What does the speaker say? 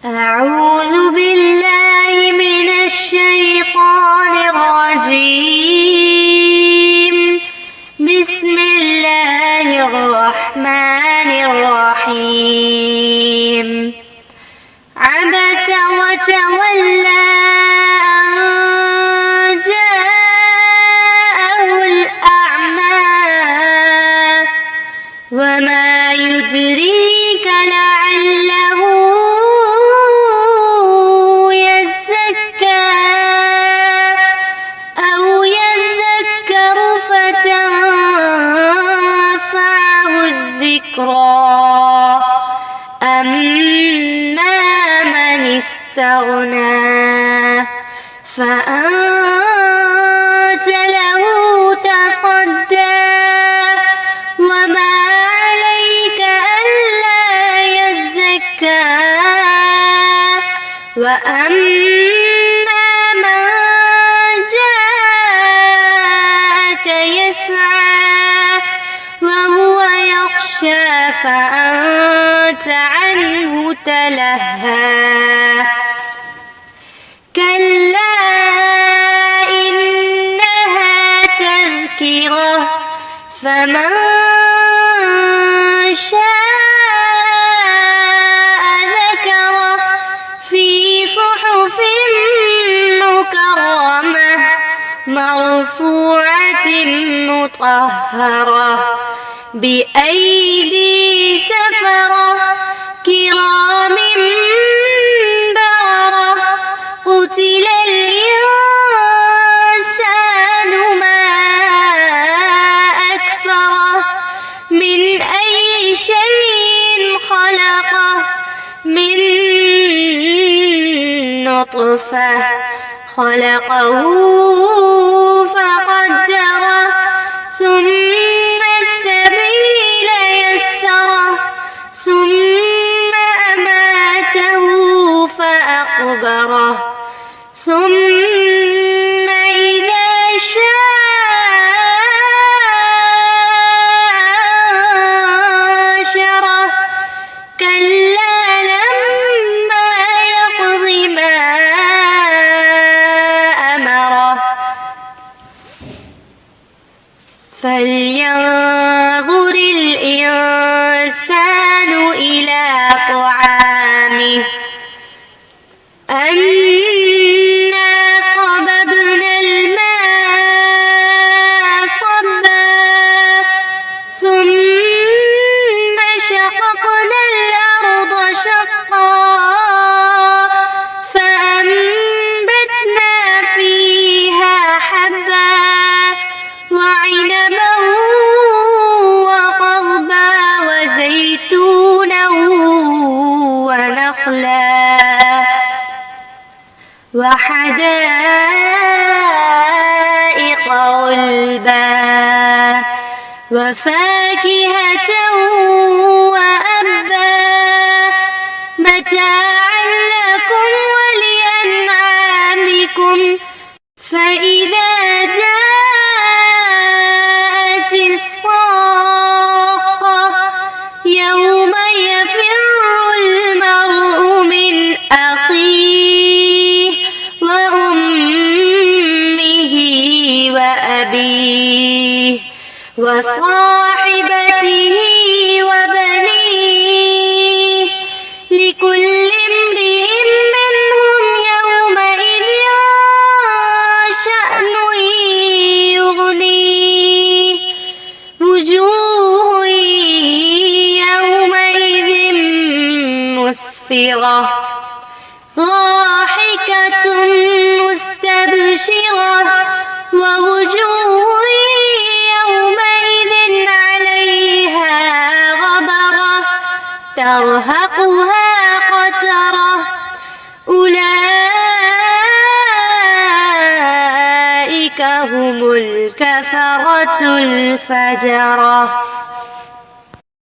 أعوذ بالله من الشيطان الرجيم. بسم الله الرحمن الرحيم. عبس وتولى أن جاءه الأعمى وما يدريك لعله يزكى أو يذكر فتنفعه الذكرى. أما من استغنى فأنت له تصدى وما عليك ألا يزكى. وأما من جاءك يسعى وهو يخشى فأنت عنه تلهى. كلا إنها تذكرة فمن شاء ذكره في صحف مكرمة مرفوعة مطهرة بأيدي سفرة كرام بررة. قتل الإنسان ما أكفره من أي شيء خلقه من نطفة خلقه فقدره ثم السبيل يسره ثم أماته فأقبره ثم إذا شاء أنشره. كلا لما يقض ما أمره. فلينظر الإنسان إلى طعامه أنا صببنا الماء صبا ثم شققنا الأرض شقا فأنبتنا فيها حبا وعنبا وقضبا وزيتونا ونخلا وحدائق غلبا وفاكهة وأبا متاعا لكم ولأنعامكم. فإذا جاءت الصاخة يوم يفر المرء من أخيه وأمه وأبيه وصاحبته وبنيه لكل امرئ منهم يومئذ شأن يغنيه. وجوه يومئذ مسفرة ضاحكة مستبشرة ووجوه يومئذ عليها غبرة ترهقها قترة. أولئك هم الكفرة الفجرة.